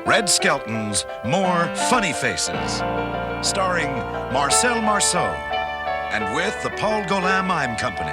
Red Skelton's More Funny Faces, starring Marcel Marceau, and with the Paul Golan Mime Company.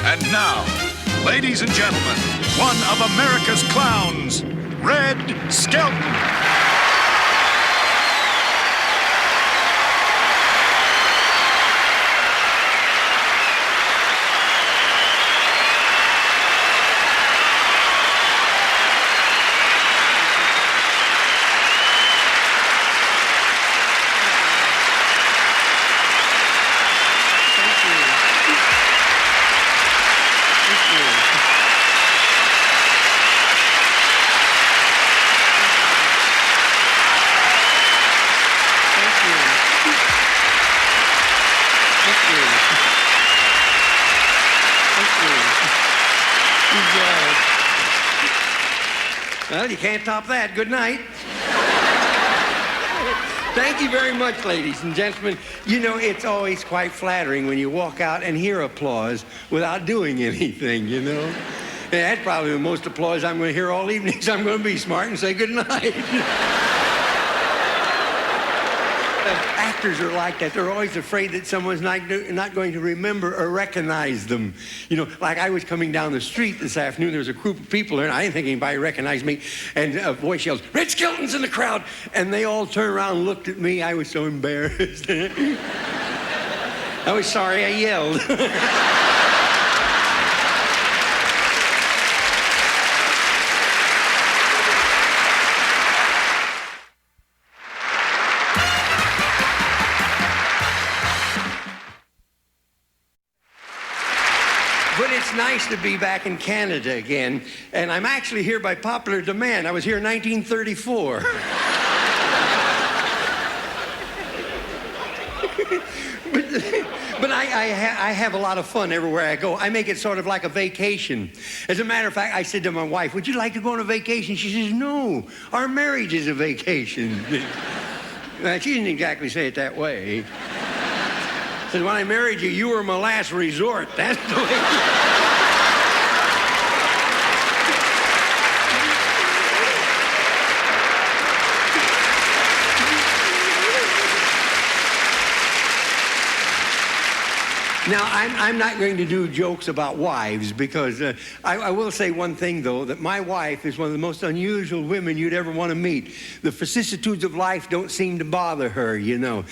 And now, ladies and gentlemen, one of America's clowns, Red Skelton. Well, you can't top that. Good night. Thank you very much, ladies and gentlemen. You know, it's always quite flattering when you walk out and hear applause without doing anything, you know? And that's probably the most applause I'm going to hear all evening, so I'm going to be smart and say good night. Actors are like that. They're always afraid that someone's not going to remember or recognize them. You know, like I was coming down the street this afternoon. There was a group of people there, and I didn't think anybody recognized me. And a voice yells, "Red Skelton's in the crowd!" And they all turned around and looked at me. I was so embarrassed. I was sorry I yelled. But it's nice to be back in Canada again, and I'm actually here by popular demand. I was here in 1934. But I have a lot of fun everywhere I go. I make it sort of like a vacation. As a matter of fact, I said to my wife, "Would you like to go on a vacation?" She says, "No, our marriage is a vacation." She didn't exactly say it that way. Said, "When I married you, you were my last resort." That's the way. Now, I'm not going to do jokes about wives because I will say one thing, though, that my wife is one of the most unusual women you'd ever want to meet. The vicissitudes of life don't seem to bother her, you know.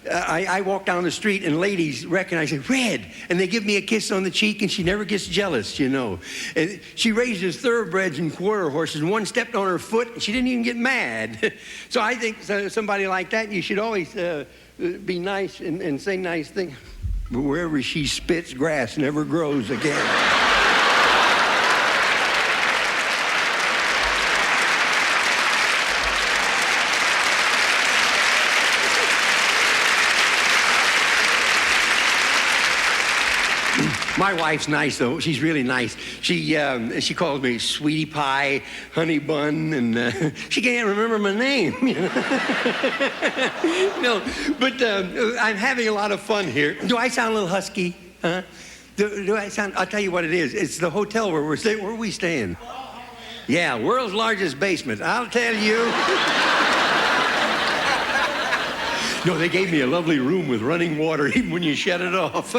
I walk down the street and ladies recognize me, "Red," and they give me a kiss on the cheek, and she never gets jealous, you know. And she raises thoroughbreds and quarter horses, and one stepped on her foot, and she didn't even get mad. So I think somebody like that, you should always be nice and say nice things. But wherever she spits, grass never grows again. My wife's nice, though. She's really nice. She calls me Sweetie Pie, Honey Bun, and she can't remember my name. You know? No, but I'm having a lot of fun here. Do I sound a little husky? Huh? Do I sound? I'll tell you what it is. It's the hotel where we're staying. Where are we staying? Yeah, world's largest basement. I'll tell you. No, they gave me a lovely room with running water, even when you shut it off.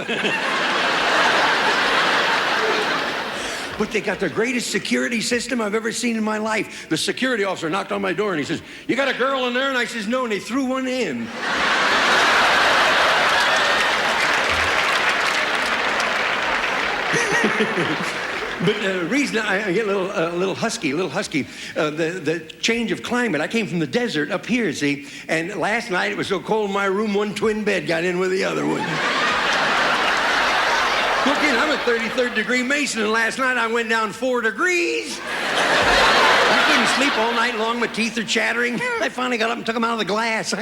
But they got the greatest security system I've ever seen in my life. The security officer knocked on my door and he says, "You got a girl in there?" And I says, "No," and they threw one in. But the reason I get a little husky, the change of climate. I came from the desert up here, see, and last night it was so cold in my room, one twin bed got in with the other one. mean, I'm a 33rd degree Mason, and last night I went down 4 degrees. I couldn't sleep all night long. My teeth are chattering. I finally got up and took them out of the glass.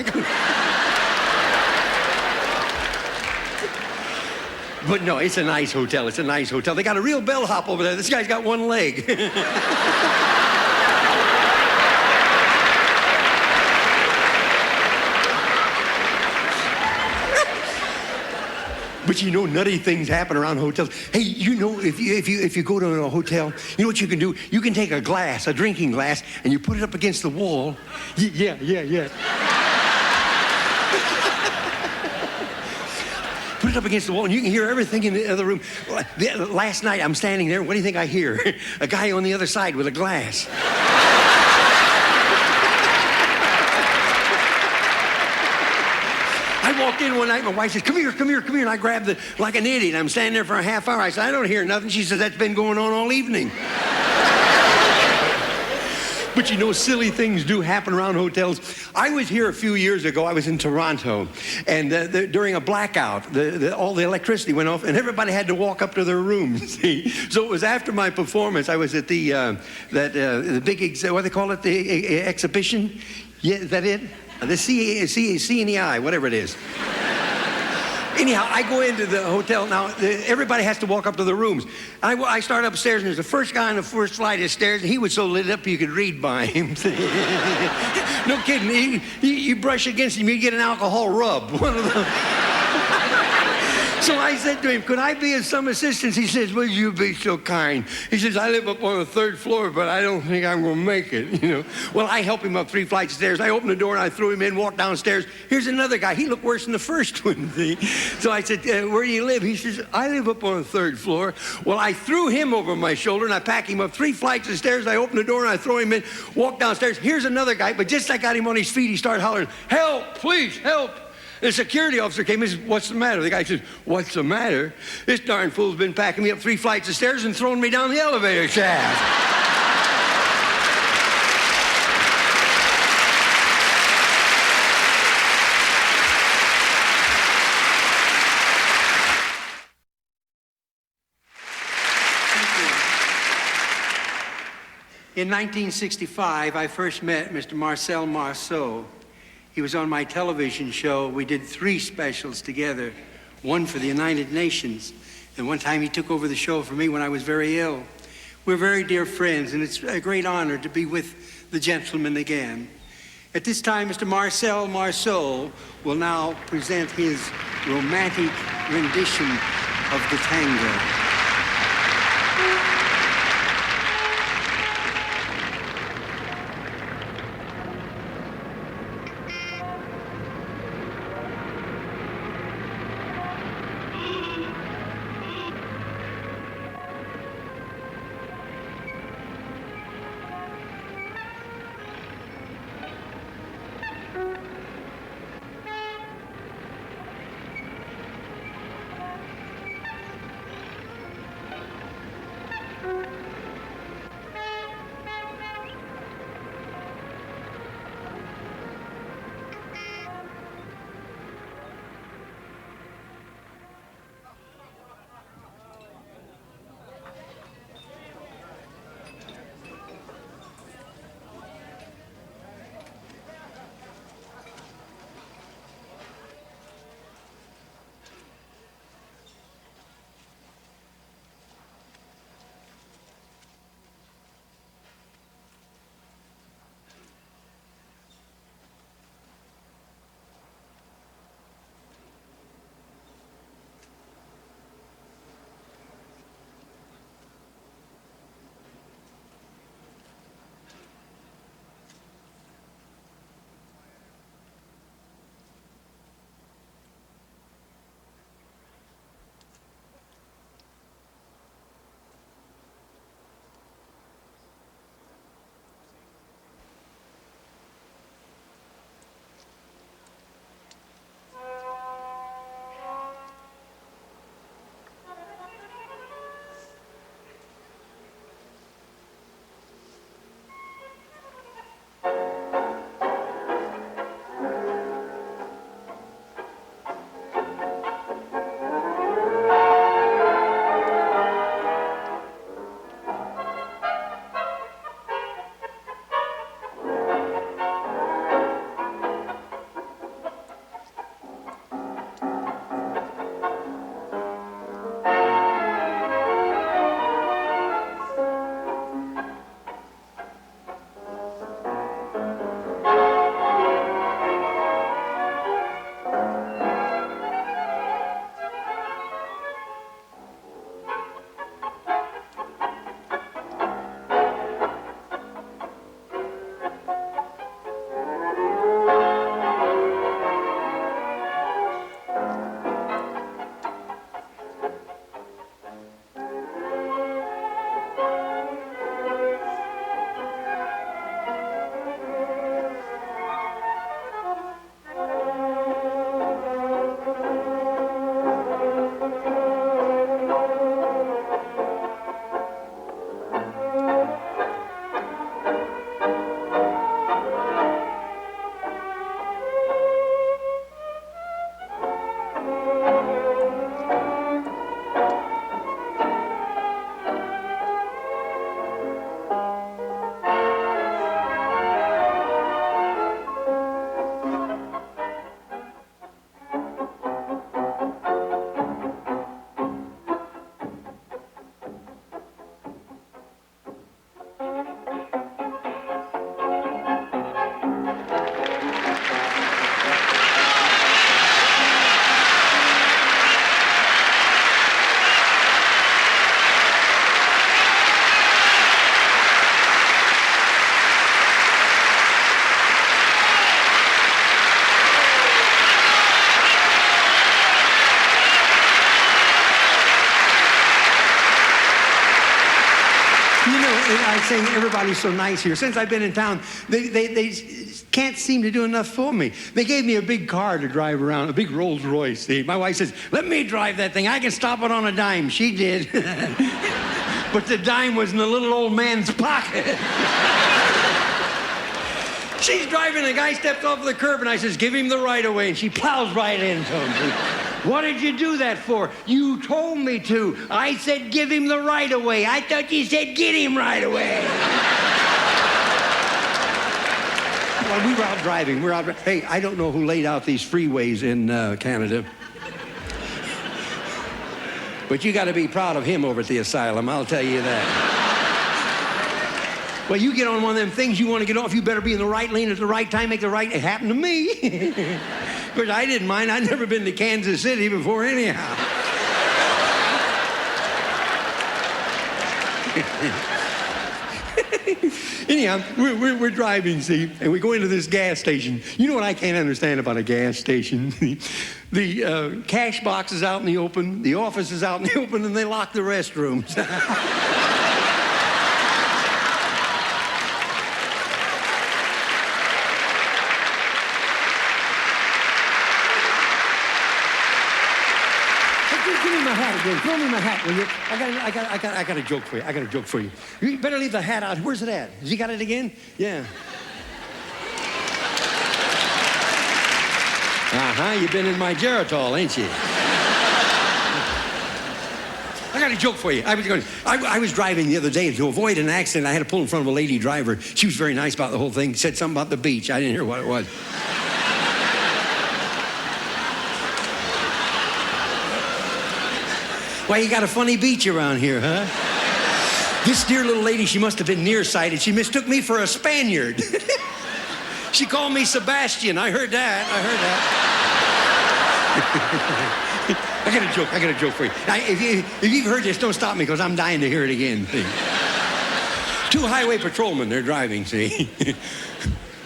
But no, it's a nice hotel. It's a nice hotel. They got a real bellhop over there. This guy's got one leg. But you know, nutty things happen around hotels. Hey, you know, if you go to a hotel, you know what you can do? You can take a glass, a drinking glass, and you put it up against the wall. Yeah. Put it up against the wall, and you can hear everything in the other room. Last night, I'm standing there. What do you think I hear? A guy on the other side with a glass. I walked in one night, my wife says, come here, and I grabbed like an idiot. I'm standing there for a half hour. I said, I don't hear nothing. She says, that's been going on all evening. But you know, silly things do happen around hotels. I was here a few years ago. I was in Toronto, and during a blackout, all the electricity went off, and everybody had to walk up to their rooms. See? So it was after my performance. I was at the big, what do they call it, the exhibition? Yeah, is that it? The C&EI, whatever it is. Anyhow, I go into the hotel. Now, everybody has to walk up to the rooms. I start upstairs, and there's the first guy on the first flight of stairs, and he was so lit up you could read by him. No kidding. You brush against him, you get an alcohol rub. One of those. So I said to him, could I be of some assistance? He says, will you be so kind? He says, I live up on the 3rd floor, but I don't think I'm going to make it, you know. Well, I help him up 3 flights of stairs. I opened the door, and I threw him in, walked downstairs. Here's another guy. He looked worse than the first one, see? So I said, where do you live? He says, I live up on the 3rd floor. Well, I threw him over my shoulder, and I packed him up 3 flights of stairs. I opened the door, and I throw him in, walked downstairs. Here's another guy, but just as I got him on his feet, he started hollering, help, please, help. The security officer came and said, what's the matter? The guy says, what's the matter? This darn fool's been packing me up 3 flights of stairs and throwing me down the elevator shaft. In 1965, I first met Mr. Marcel Marceau. He was on my television show. We did 3 specials together, one for the United Nations, and one time he took over the show for me when I was very ill. We're very dear friends, and it's a great honor to be with the gentleman again. At this time, Mr. Marcel Marceau will now present his romantic rendition of the tango. like saying everybody's so nice here. Since I've been in town, they can't seem to do enough for me. They gave me a big car to drive around, a big Rolls Royce. See, my wife says, let me drive that thing. I can stop it on a dime. She did. But the dime was in the little old man's pocket. She's driving, the guy steps off the curb, and I says, give him the right of way, and she plows right into him. What did you do that for? You told me to. I said, give him the right of way. I thought you said, get him right away. Well, we were out driving. Hey, I don't know who laid out these freeways in Canada. But you got to be proud of him over at the asylum, I'll tell you that. Well, you get on one of them things you want to get off, you better be in the right lane at the right time, make the right... It happened to me. Of course, I didn't mind. I'd never been to Kansas City before anyhow. Anyhow, we're driving, see, and we go into this gas station. You know what I can't understand about a gas station? The cash box is out in the open, the office is out in the open, and they lock the restrooms. Throw me my hat, will you? I got a joke for you. I got a joke for you. You better leave the hat out. Where's it at? Has he got it again? Yeah. You've been in my Geritol, ain't you? I got a joke for you. I was driving the other day to avoid an accident. I had to pull in front of a lady driver. She was very nice about the whole thing. Said something about the beach. I didn't hear what it was. Why, you got a funny beach around here, huh? This dear little lady, she must have been nearsighted. She mistook me for a Spaniard. She called me Sebastian. I heard that. I got a joke for you. If you've heard this, don't stop me, because I'm dying to hear it again. Two highway patrolmen, they're driving, see?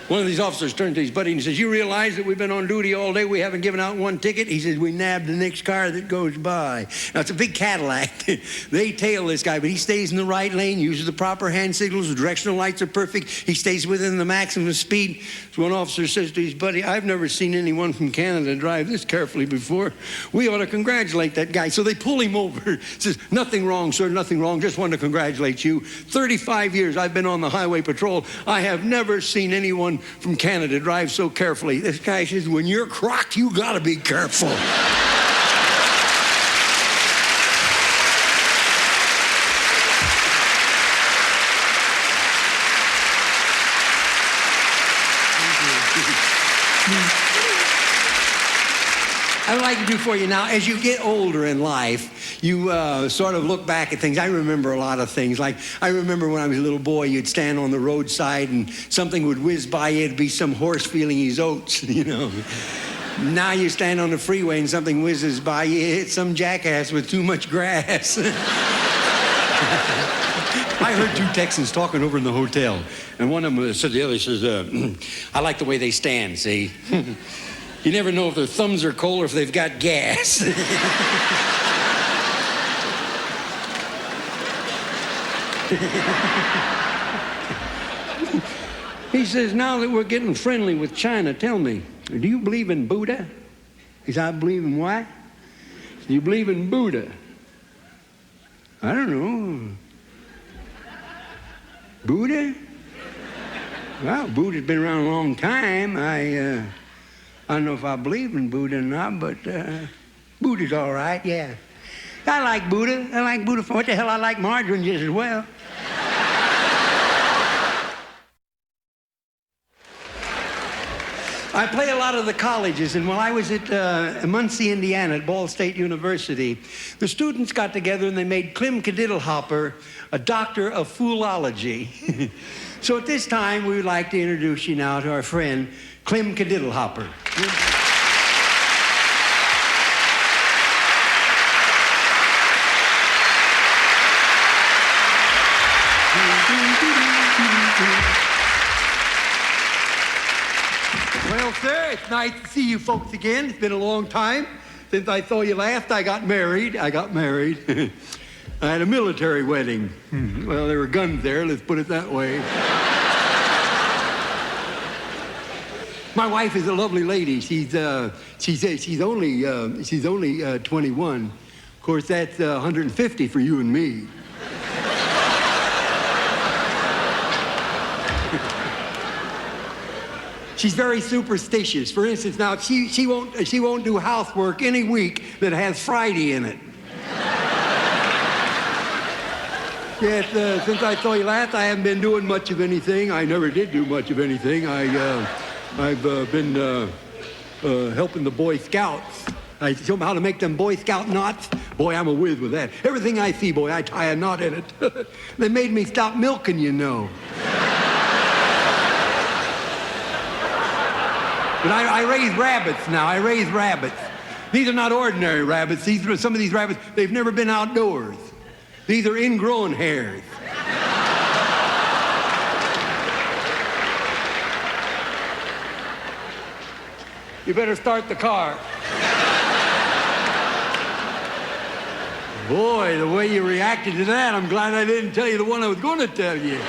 One of these officers turned to his buddy and he says, you realize that we've been on duty all day, we haven't given out one ticket? He says, we nabbed the next car that goes by. Now, it's a big Cadillac. They tail this guy, but he stays in the right lane, uses the proper hand signals, the directional lights are perfect, he stays within the maximum speed. So one officer says to his buddy, I've never seen anyone from Canada drive this carefully before. We ought to congratulate that guy. So they pull him over. Says, nothing wrong, sir, nothing wrong, just wanted to congratulate you. 35 years I've been on the highway patrol. I have never seen anyone from Canada drive so carefully. This guy says, when you're crocked, you gotta be careful. I would like to do for you now, as you get older in life, you sort of look back at things. I remember a lot of things. Like, I remember when I was a little boy, you'd stand on the roadside and something would whiz by you. It'd be some horse feeling his oats, you know. Now you stand on the freeway and something whizzes by you. It's some jackass with too much grass. I heard two Texans talking over in the hotel, and one of them said to the other, he says, I like the way they stand, see? You never know if their thumbs are cold or if they've got gas. He says, now that we're getting friendly with China, tell me, do you believe in Buddha? He said, I believe in what? Do you believe in Buddha? I don't know. Buddha? Well, Buddha's been around a long time. I don't know if I believe in Buddha or not, but Buddha's all right, yeah. I like Buddha. I like Buddha for what the hell I like margarine just as well. I play a lot of the colleges, and while I was at Muncie, Indiana, at Ball State University, the students got together and they made Clem Cadiddlehopper a doctor of foolology. So at this time, we would like to introduce you now to our friend, Clem Cadiddlehopper. Well, sir, it's nice to see you folks again. It's been a long time since I saw you last. I got married. I had a military wedding. Well, there were guns there, let's put it that way. My wife is a lovely lady. She's only 21. Of course, that's 150 for you and me. She's very superstitious. For instance, now she won't do housework any week that has Friday in it. Yes, since I saw you last, I haven't been doing much of anything. I never did do much of anything. I've been helping the Boy Scouts. I show them how to make them Boy Scout knots. Boy, I'm a whiz with that. Everything I see, boy, I tie a knot in it. They made me stop milking, you know. But I raise rabbits now. I raise rabbits. These are not ordinary rabbits. Some of these rabbits, they've never been outdoors. These are ingrown hares. You better start the car. Boy, the way you reacted to that, I'm glad I didn't tell you the one I was going to tell you.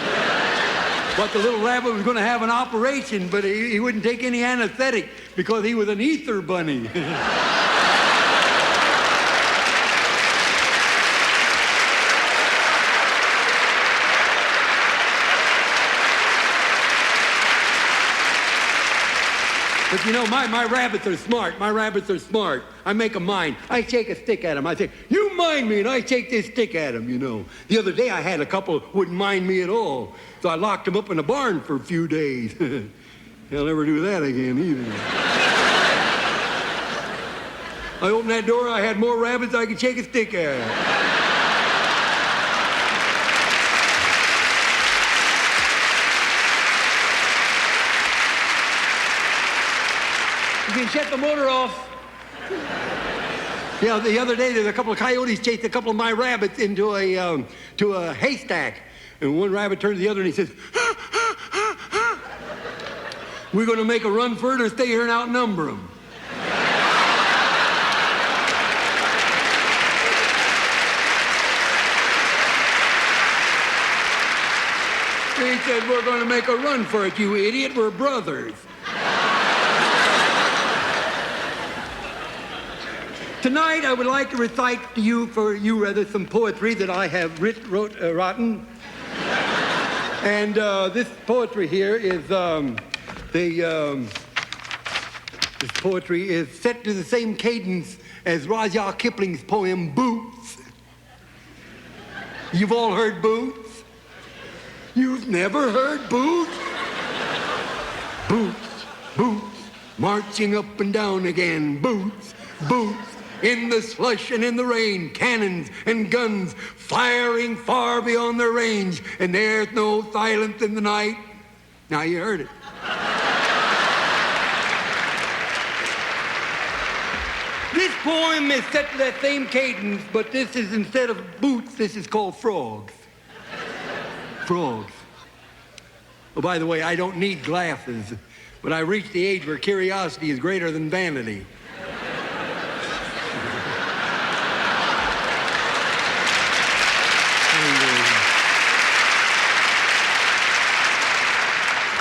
But the little rabbit was going to have an operation, but he wouldn't take any anesthetic because he was an ether bunny. But you know, my rabbits are smart. My rabbits are smart. I make them mind. I shake a stick at them. I say, you mind me, and I shake this stick at them, you know. The other day I had a couple who wouldn't mind me at all. So I locked them up in a barn for a few days. I'll never do that again either. I opened that door, I had more rabbits I could shake a stick at. You can shut the motor off. Yeah, the other day, there's a couple of coyotes chased a couple of my rabbits into a haystack. And one rabbit turned to the other and he says, we're going to make a run for it or stay here and outnumber them. He said, we're going to make a run for it, you idiot. We're brothers. Tonight, I would like to recite to you, some poetry that I have written. And this poetry here is, this poetry is set to the same cadence as Rudyard Kipling's poem, Boots. You've all heard Boots? You've never heard Boots? Boots, boots, marching up and down again. Boots, boots. In the slush and in the rain, cannons and guns firing far beyond their range, and there's no silence in the night. Now you heard it. This poem is set to that same cadence, but this is, instead of boots, this is called frogs. Frogs. Oh, by the way, I don't need glasses, but I reached the age where curiosity is greater than vanity.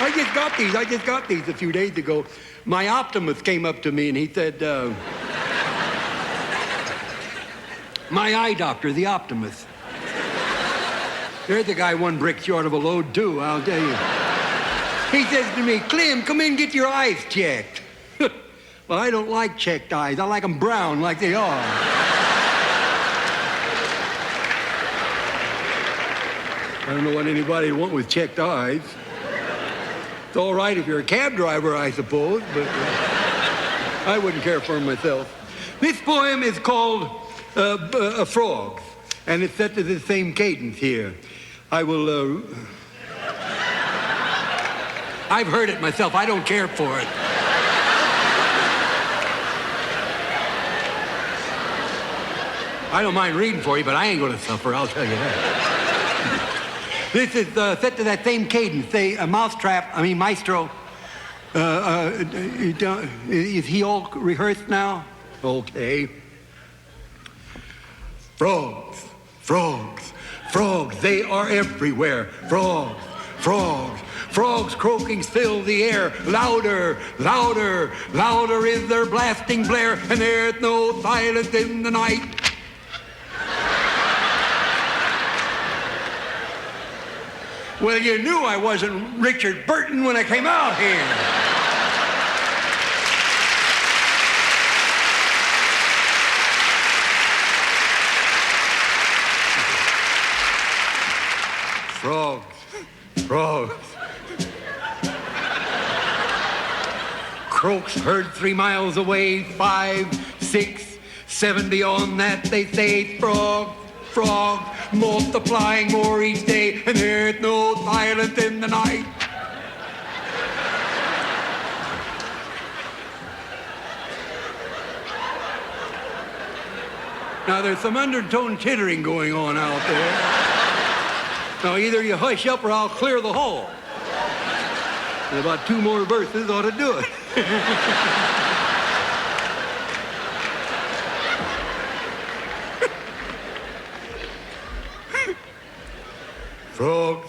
I just got these a few days ago. My optimist came up to me and he said, my eye doctor, the optimist. There's a guy one brick short of a load, too, I'll tell you. He says to me, Clem, come in and get your eyes checked. Well, I don't like checked eyes. I like them brown like they are. I don't know what anybody would want with checked eyes. It's all right if you're a cab driver, I suppose, but I wouldn't care for them myself. This poem is called Frogs, and it's set to the same cadence here. I will, I've heard it myself. I don't care for it. I don't mind reading for you, but I ain't going to suffer, I'll tell you that. This is set to that same cadence. Say, maestro. Is he all rehearsed now? Okay. Frogs, Frogs, frogs, they are everywhere. Frogs, frogs, frogs croaking fill the air. Louder, louder, louder is their blasting blare, and there's no silence in the night. Well, you knew I wasn't Richard Burton when I came out here. Frogs, frogs. Croaks heard 3 miles away, 5, 6, 7 beyond that, they say. Frog, frog, multiplying more each day, and there's no silence in the night. Now, there's some undertone tittering going on out there. Now, either you hush up or I'll clear the hall. And about 2 more verses ought to do it. Frogs.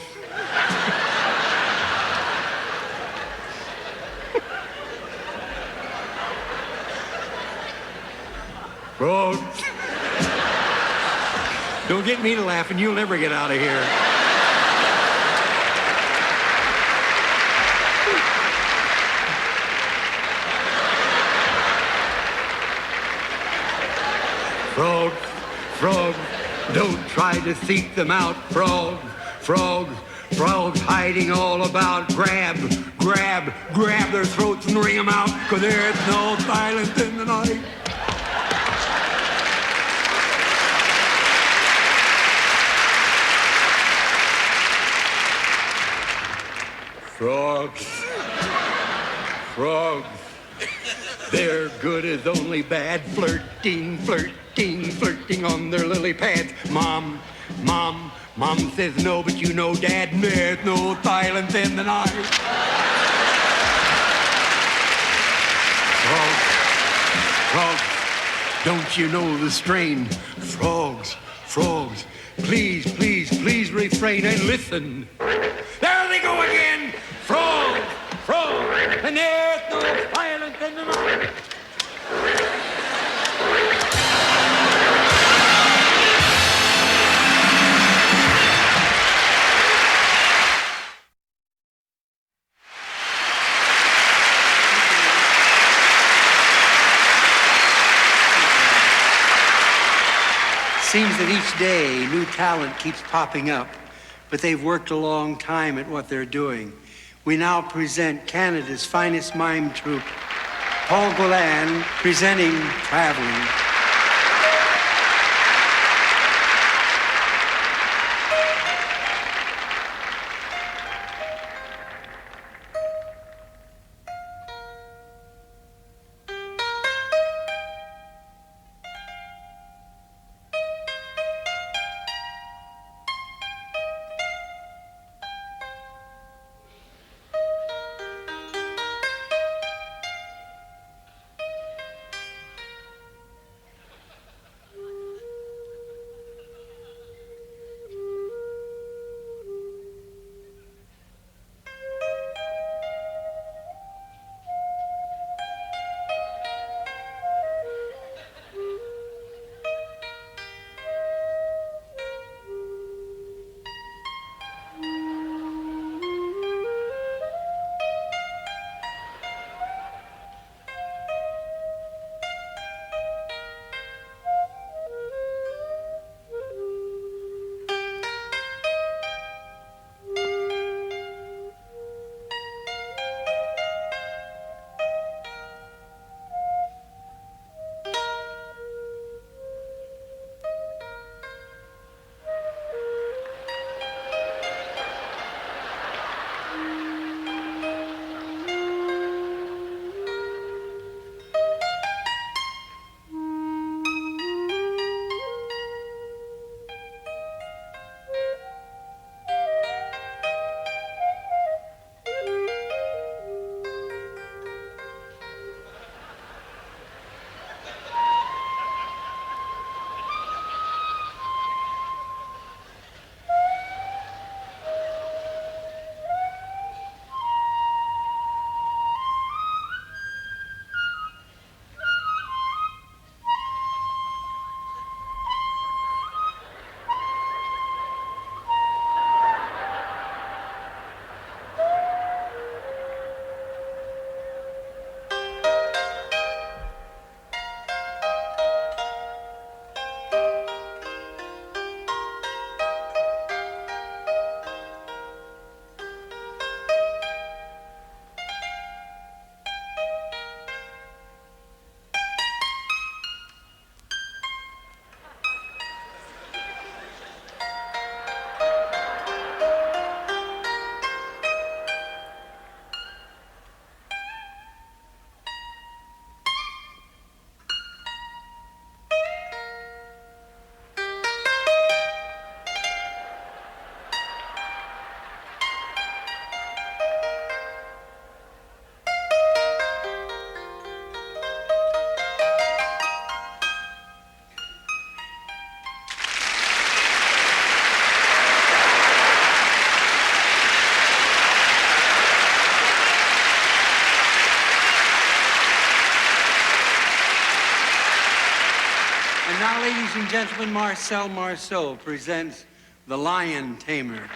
Frogs. Don't get me to laughing. You'll never get out of here. Frogs, frogs, don't try to seek them out. Frogs, frogs, frogs hiding all about. Grab, grab, grab their throats and wring them out, 'cause there's no silence in the night. Frogs, frogs, they're good as only bad. Flirting, flirting, flirting on their lily pads. Mom, mom, mom says no, but you know, Dad, there's no silence in the night. Frogs, frogs, don't you know the strain? Frogs, frogs, please, please, please refrain and listen. There they go again! Frog, frog, and there's no silence in the night. Seems that each day new talent keeps popping up, but they've worked a long time at what they're doing. We now present Canada's finest mime troupe, Paul Golan presenting Traveling. Now, ladies and gentlemen, Marcel Marceau presents The Lion Tamer.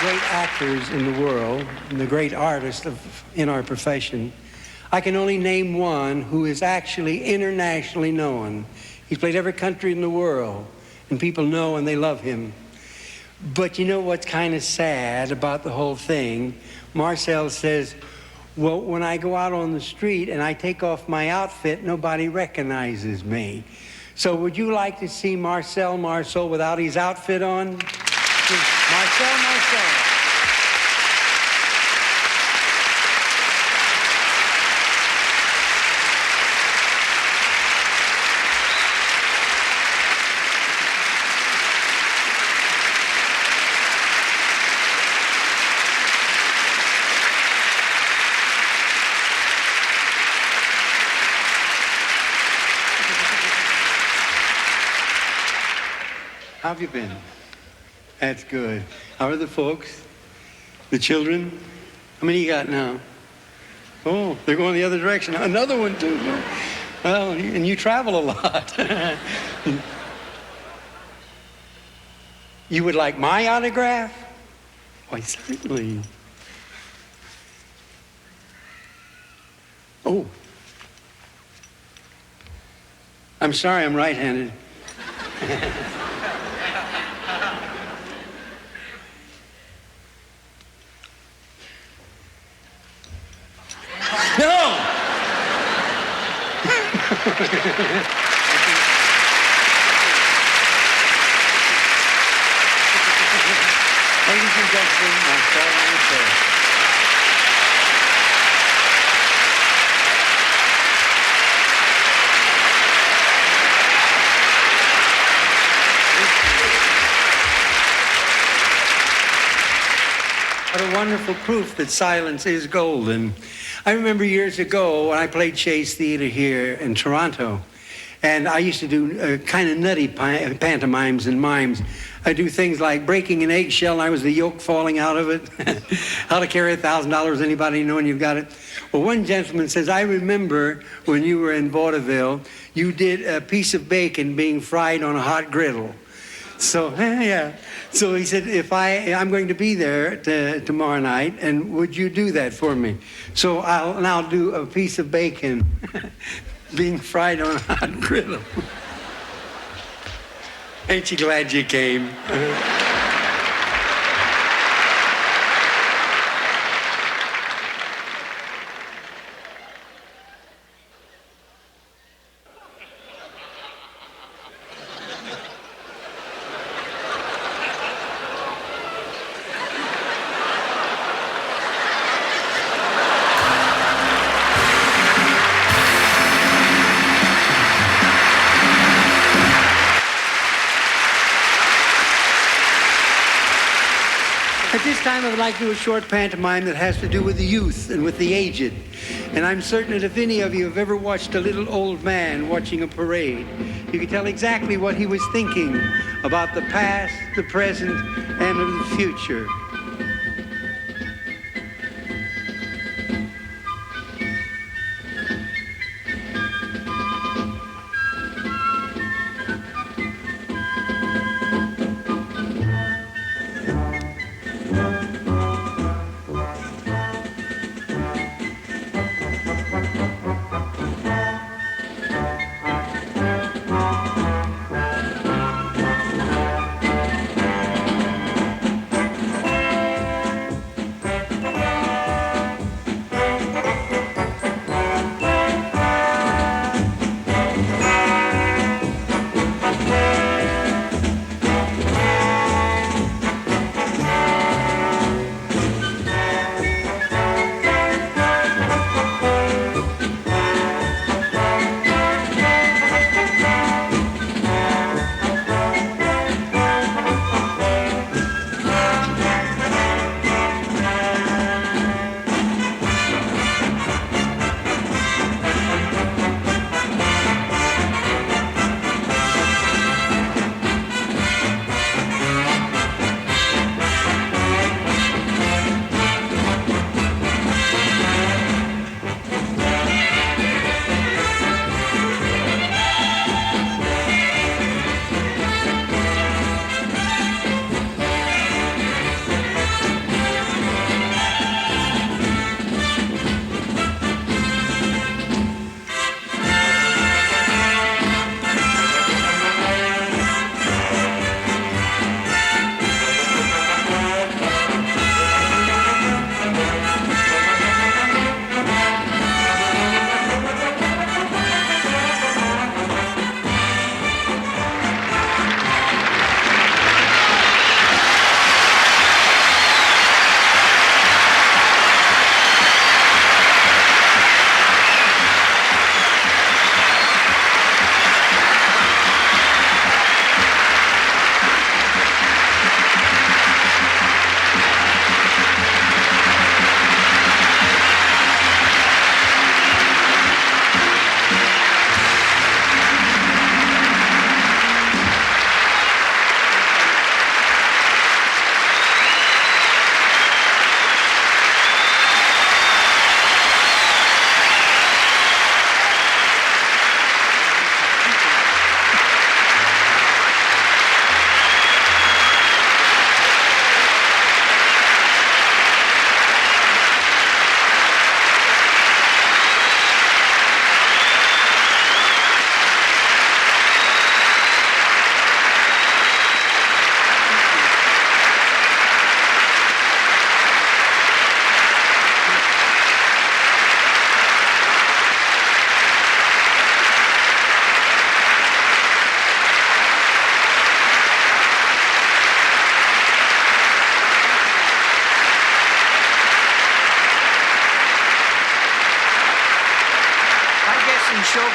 great actors in the world and the great artists in our profession, I can only name one who is actually internationally known. He's played every country in the world, and people know and they love him. But you know what's kind of sad about the whole thing? Marcel says, well, when I go out on the street and I take off my outfit, nobody recognizes me. So would you like to see Marcel Marceau without his outfit on? Marcel Marceau. How have you been? That's good. How are the folks? The children? How many you got now? Oh, they're going the other direction. Another one, too. Well, and you travel a lot. You would like my autograph? Why, certainly. Oh. I'm sorry, I'm right-handed. No! Ladies and gentlemen, Marcel Marceau. What a wonderful proof that silence is golden. I remember years ago when I played Chase Theater here in Toronto, and I used to do kind of nutty pantomimes and mimes. I do things like breaking an eggshell, and I was the yolk falling out of it. How to carry $1,000, anybody knowing you've got it? Well, one gentleman says, I remember when you were in vaudeville, you did a piece of bacon being fried on a hot griddle. So, yeah. So he said, if I'm going to be there tomorrow night, and would you do that for me? So I'll now do a piece of bacon being fried on a hot griddle. Ain't you glad you came? At this time, I would like to do a short pantomime that has to do with the youth and with the aged. And I'm certain that if any of you have ever watched a little old man watching a parade, you can tell exactly what he was thinking about the past, the present, and of the future.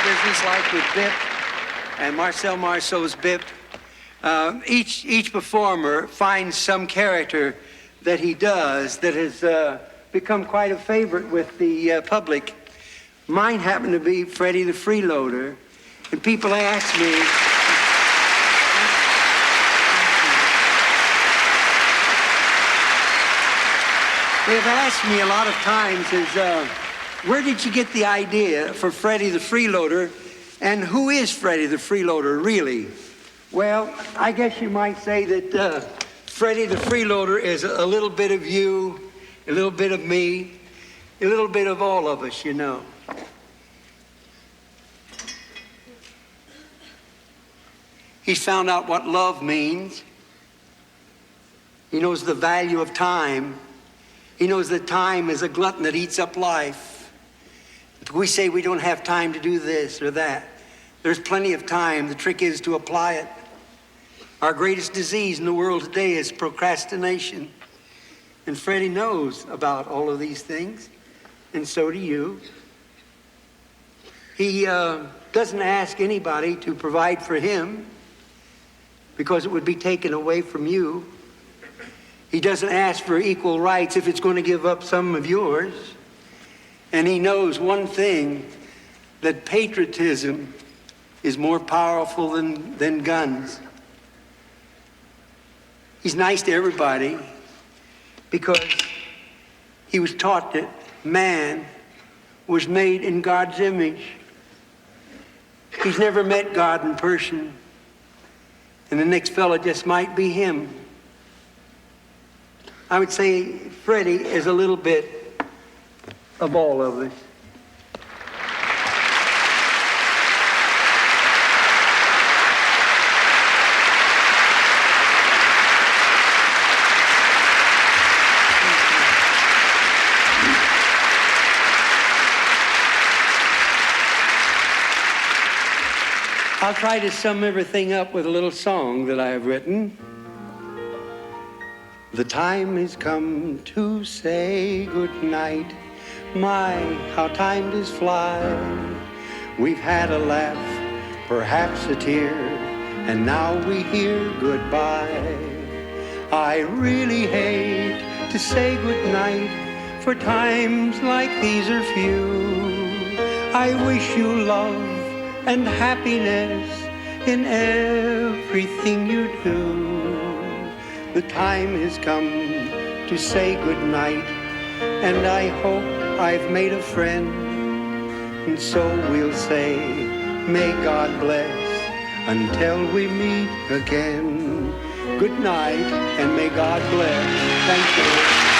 business like with Bip and Marcel Marceau's Bip. Each performer finds some character that he does that has become quite a favorite with the public. Mine happened to be Freddie the Freeloader, and people ask me, they've asked me a lot of times where did you get the idea for Freddie the Freeloader, and who is Freddie the Freeloader really? Well, I guess you might say that Freddie the Freeloader is a little bit of you, a little bit of me, a little bit of all of us, you know. He's found out what love means. He knows the value of time. He knows that time is a glutton that eats up life. We say we don't have time to do this or that. There's plenty of time. The trick is to apply it. Our greatest disease in the world today is procrastination. And Freddie knows about all of these things, and so do you. He doesn't ask anybody to provide for him because it would be taken away from you. He doesn't ask for equal rights if it's going to give up some of yours. And he knows one thing, that patriotism is more powerful than guns. He's nice to everybody because he was taught that man was made in God's image. He's never met God in person, and the next fella just might be him. I would say Freddie is a little bit of all of us. I'll try to sum everything up with a little song that I have written. The time has come to say good night. My, how time does fly. We've had a laugh, perhaps a tear, and now we hear goodbye. I really hate to say good night, for times like these are few. I wish you love and happiness in everything you do. The time has come to say good night, and I hope I've made a friend. And so we'll say, may God bless until we meet again. Good night, and may God bless. Thank you.